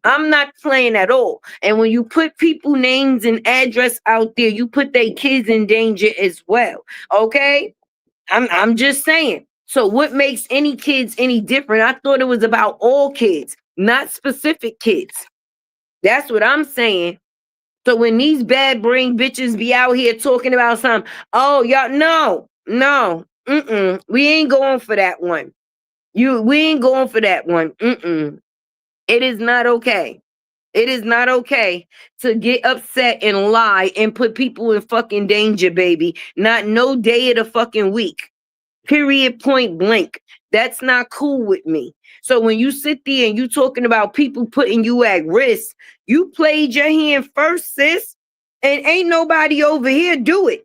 I'm not playing at all. And when you put people names and address out there, you put their kids in danger as well. Okay? I'm just saying. So what makes any kids any different? I thought it was about all kids, not specific kids. That's what I'm saying. So when these bad brain bitches be out here talking about something, oh y'all, no, we ain't going for that one. We ain't going for that one. It is not okay. It is not okay to get upset and lie and put people in fucking danger, baby. Not no day of the fucking week. Period, point blank. That's not cool with me. So when you sit there and you talking about people putting you at risk, you played your hand first, sis, and ain't nobody over here do it.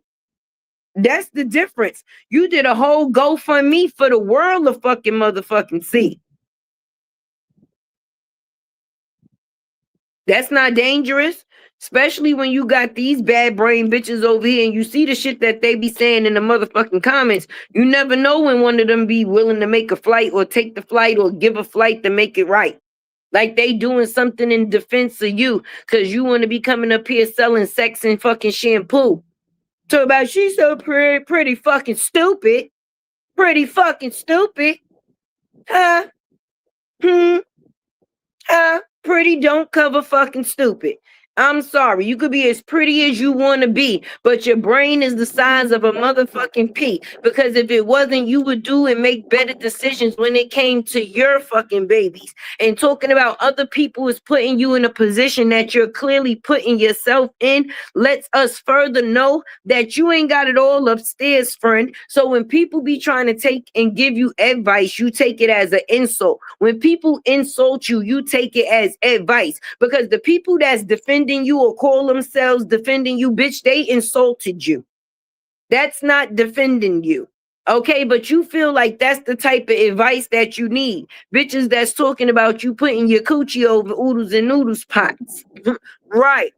That's the difference. You did a whole GoFundMe for the world to fucking motherfucking see. That's not dangerous, especially when you got these bad brain bitches over here and you see the shit that they be saying in the motherfucking comments. You never know when one of them be willing to make a flight or take the flight or give a flight to make it right. Like they doing something in defense of you because you want to be coming up here selling sex and fucking shampoo. So about she's so pretty fucking stupid. Pretty fucking stupid. Huh? Pretty don't cover fucking stupid. I'm sorry. You could be as pretty as you want to be, but your brain is the size of a motherfucking pea. Because if it wasn't, you would do and make better decisions when it came to your fucking babies. And talking about other people is putting you in a position that you're clearly putting yourself in lets us further know that you ain't got it all upstairs, friend. So when people be trying to take and give you advice, you take it as an insult. When people insult you, you take it as advice. Because the people that's defending you or call themselves defending you, bitch, they insulted you. That's not defending you. Okay, but you feel like that's the type of advice that you need. Bitches that's talking about you putting your coochie over oodles and noodles pots. Right.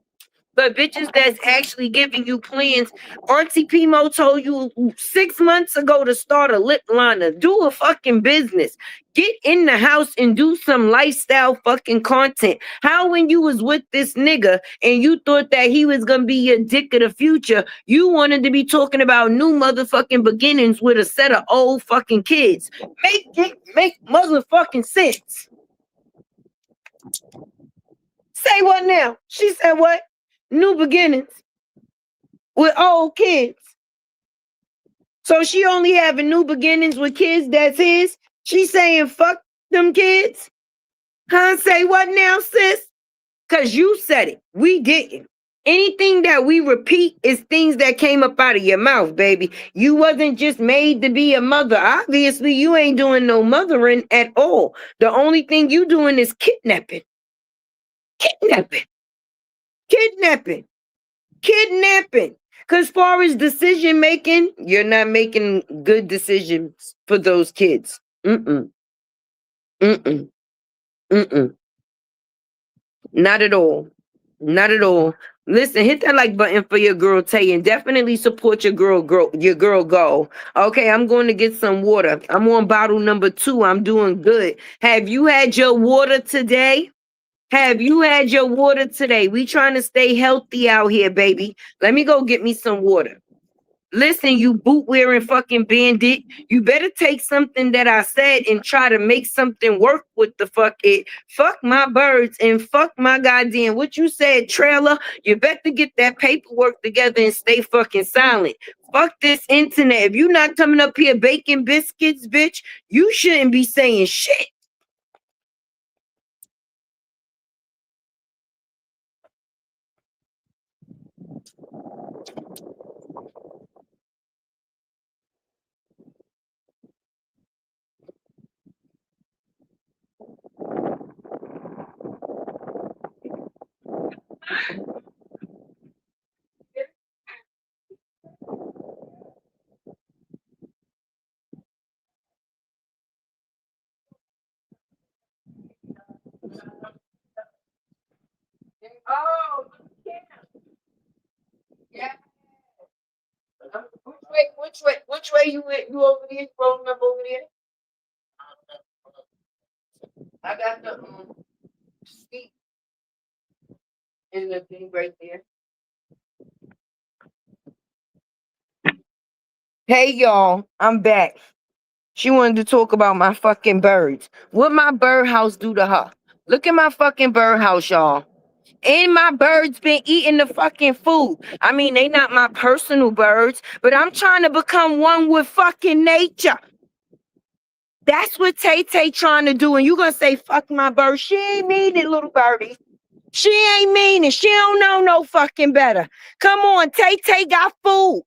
But bitches that's actually giving you plans. Auntie Pimo told you 6 months ago to start a lip liner. Do a fucking business. Get in the house and do some lifestyle fucking content. How when you was with this nigga and you thought that he was gonna be your dick of the future, you wanted to be talking about new motherfucking beginnings with a set of old fucking kids. Make motherfucking sense. Say what now? She said what? New beginnings with old kids. So she only having new beginnings with kids that's his. She saying fuck them kids. Huh? Say what now, sis? Cause you said it. We didn't. Anything that we repeat is things that came up out of your mouth, baby. You wasn't just made to be a mother. Obviously, you ain't doing no mothering at all. The only thing you doing is kidnapping. Because far as decision making, you're not making good decisions for those kids. Not at all. Not at all. Listen, hit that like button for your girl Tay and definitely support your girl go. Okay, I'm going to get some water. I'm on bottle number 2. I'm doing good. Have you had your water today? Have you had your water today? We trying to stay healthy out here, baby. Let me go get me some water. Listen, you boot-wearing fucking bandit. You better take something that I said and try to make something work with the fuck it. Fuck my birds and fuck my goddamn what you said, trailer. You better get that paperwork together and stay fucking silent. Fuck this internet. If you not coming up here baking biscuits, bitch, you shouldn't be saying shit. you over there, rolling up over there? I got the seat in the thing right there. Hey y'all, I'm back. She wanted to talk about my fucking birds. What my birdhouse do to her? Look at my fucking birdhouse, y'all. And my birds been eating the fucking food. I mean, they not my personal birds, but I'm trying to become one with fucking nature. That's what Tay trying to do. And you gonna say, fuck my bird. She ain't mean it, little birdie. She ain't mean it. She don't know no fucking better. Come on, Tay got food.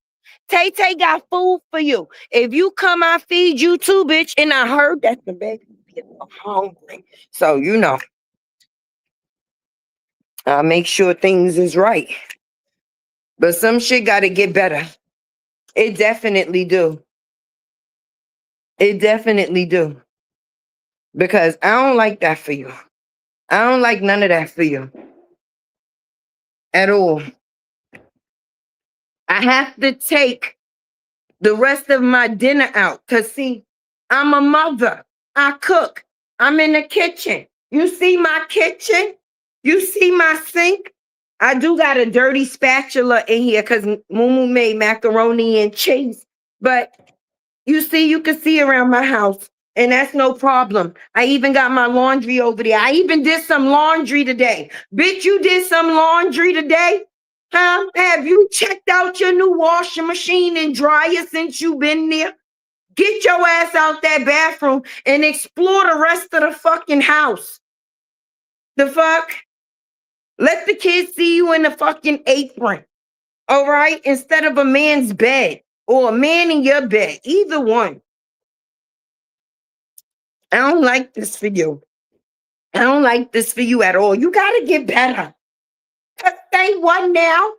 Tay got food for you. If you come, I feed you too, bitch. And I heard that the baby is hungry. So, you know, I'll make sure things is right. But some shit got to get better. It definitely do. It definitely do. Because I don't like that for you. I don't like none of that for you. At all. I have to take the rest of my dinner out. Because, see, I'm a mother. I cook. I'm in the kitchen. You see my kitchen? You see my sink? I do got a dirty spatula in here because Mumu made macaroni and cheese. But you see, you can see around my house. And that's no problem. I even got my laundry over there. I even did some laundry today. Bitch, you did some laundry today? Huh? Have you checked out your new washing machine and dryer since you been there? Get your ass out that bathroom and explore the rest of the fucking house. The fuck? Let the kids see you in the fucking apron. All right? Instead of a man's bed or a man in your bed. Either one. I don't like this for you. I don't like this for you at all. You got to get better. Say what now?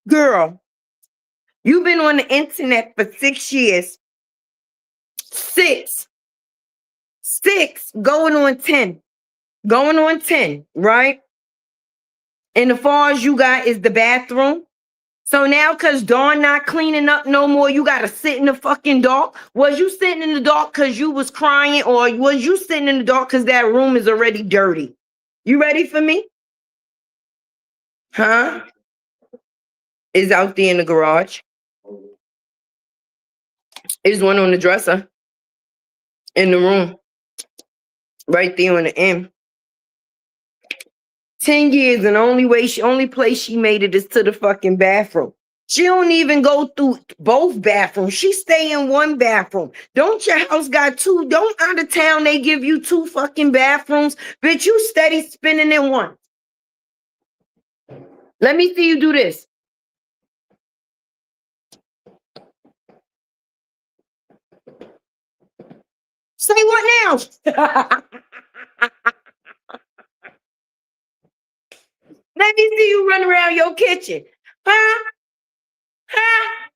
Girl, you've been on the internet for 6 years. 6. Going on 10. Going on 10, right? And as far as you got is the bathroom. So now, because Dawn not cleaning up no more, you got to sit in the fucking dark. Was you sitting in the dark because you was crying, or was you sitting in the dark because that room is already dirty? You ready for me? Huh? Is out there in the garage. There's one on the dresser. In the room. Right there on the end. 10 years, and only place she made it is to the fucking bathroom. She don't even go through both bathrooms. She stay in one bathroom. Don't your house got 2? Don't out of town they give you 2 fucking bathrooms? Bitch, you steady spinning in one. Let me see you do this. Say what now? Let me see you run around your kitchen. Huh? Huh?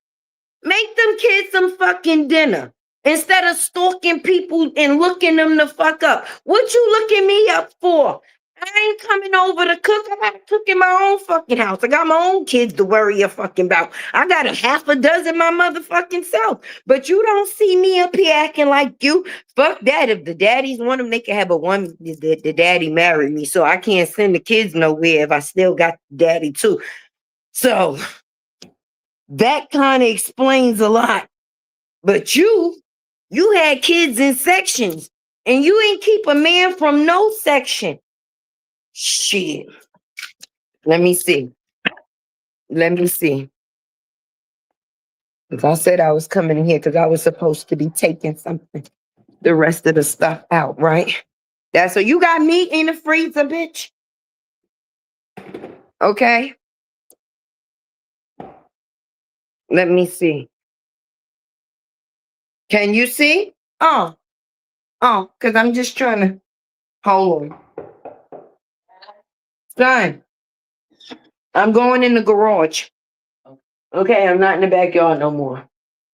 Make them kids some fucking dinner instead of stalking people and looking them the fuck up. What you looking me up for? I ain't coming over to cook. I gotta cook in my own fucking house. I got my own kids to worry fucking about. I got a half a dozen my motherfucking self. But you don't see me up here acting like you. Fuck that. If the daddies want them, they can have a one. The daddy married me, so I can't send the kids nowhere if I still got daddy too. So that kind of explains a lot. But you had kids in sections, and you ain't keep a man from no section. Shit. Let me see. If I said I was coming in here because I was supposed to be taking something, the rest of the stuff out, right? That's so you got meat in the freezer, bitch. Okay. Let me see. Can you see? Oh, because I'm just trying to hold on. Son, I'm going in the garage. Okay, I'm not in the backyard no more.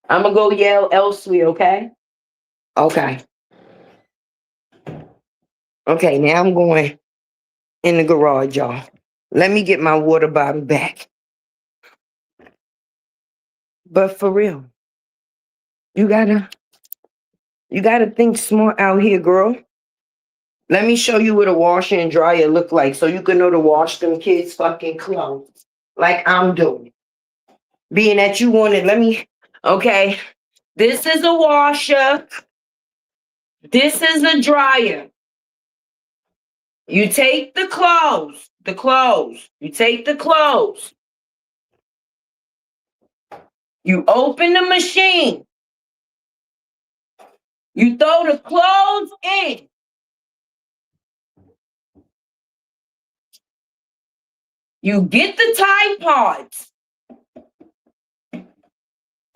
I'm going to go yell elsewhere, okay? Okay. Okay, now I'm going in the garage, y'all. Let me get my water bottle back. But for real, you gotta think smart out here, girl. Let me show you what a washer and dryer look like so you can know to wash them kids' fucking clothes like I'm doing. Being that you wanted, okay, this is a washer. This is a dryer. You take the clothes. You take the clothes. You open the machine. You throw the clothes in. You get the Tide Pods.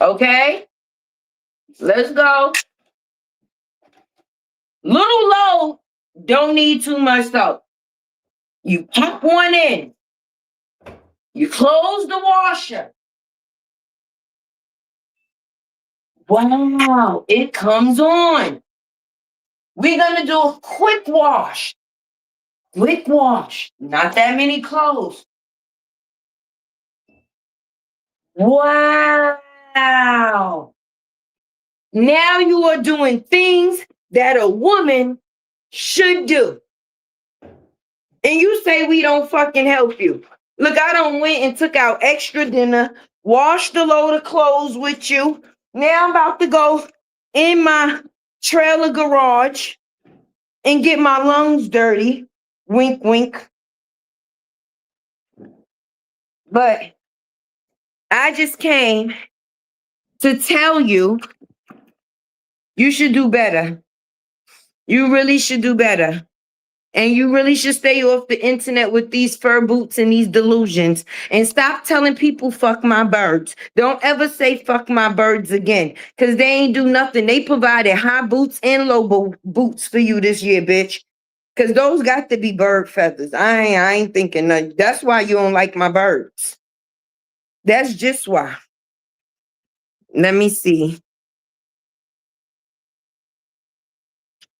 Okay? Let's go. Little load, don't need too much soap. You pop one in. You close the washer. Wow, it comes on. We're going to do a quick wash. Quick wash. Not that many clothes. Wow. Now you are doing things that a woman should do. And you say we don't fucking help you. Look, I done went and took out extra dinner, washed a load of clothes with you. Now I'm about to go in my trailer garage and get my lungs dirty. Wink, wink. But I just came to tell you, you should do better. You really should do better. And you really should stay off the internet with these fur boots and these delusions. And stop telling people, fuck my birds. Don't ever say fuck my birds again. Because they ain't do nothing. They provided high boots and low boots for you this year, bitch. Because those got to be bird feathers. I ain't thinking nothing. That's why you don't like my birds. That's just why. Let me see.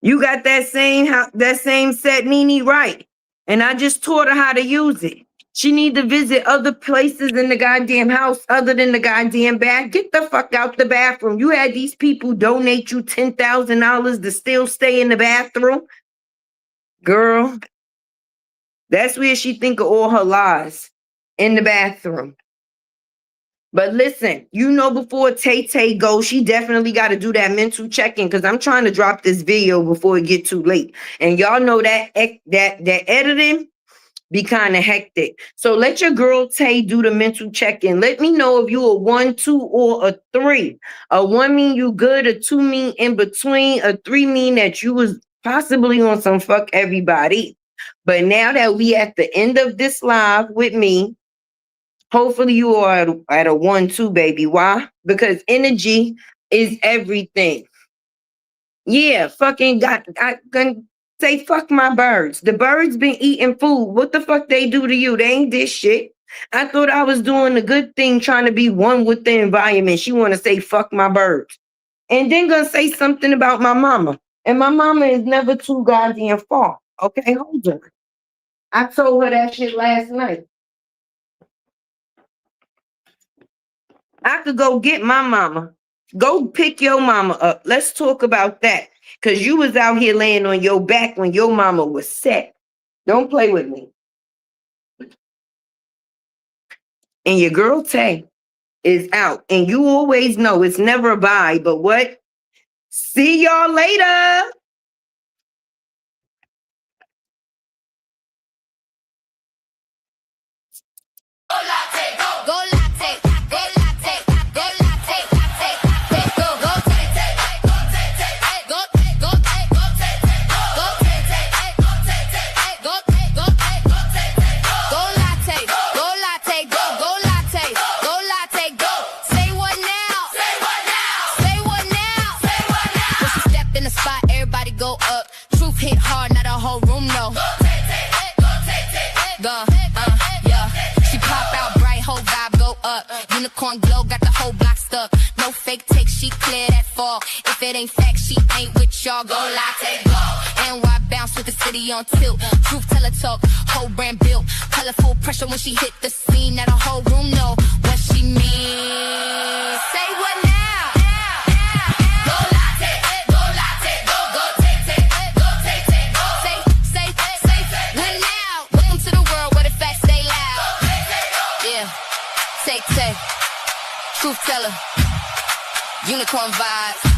You got that same set Nene right. And I just taught her how to use it. She need to visit other places in the goddamn house other than the goddamn bath. Get the fuck out the bathroom. You had these people donate you $10,000 to still stay in the bathroom. Girl, that's where she think of all her lies, in the bathroom. But listen, you know, before Tay goes, she definitely got to do that mental check-in because I'm trying to drop this video before it get too late. And y'all know that editing be kind of hectic. So let your girl Tay do the mental check-in. Let me know if you a 1, 2, or a 3. A 1 mean you good, a 2 mean in between, a 3 mean that you was possibly on some fuck everybody. But now that we at the end of this live with me, hopefully you are at a 1, 2, baby. Why? Because energy is everything. Yeah, I can say fuck my birds. The birds been eating food. What the fuck they do to you? They ain't this shit. I thought I was doing a good thing, trying to be one with the environment. She want to say fuck my birds. And then gonna say something about my mama. And my mama is never too goddamn far. Okay, hold on. I told her that shit last night. I could go get my mama. Go pick your mama up. Let's talk about that. Because you was out here laying on your back when your mama was set. Don't play with me. And your girl Tay is out. And you always know it's never a bye. But what? See y'all later. Go latte, go latte, go latte, latte, latte, go go take, go take, go take, go take, go take, go take, go take, go take, go take, go take, go latte, go latte, go latte, go latte, go. Say what now? Say what now? Say what now? Say what now? When she stepped in the spot, everybody go up. Truth hit hard, not a whole room know. Go take, go take, go. Unicorn glow, got the whole block stuck. No fake take, she clear that fall. If it ain't fact, she ain't with y'all. Go latte, go. NY bounce with the city on tilt. Truth teller talk, whole brand built. Colorful pressure when she hit the scene. That a whole room know what she means. Unicorn vibes.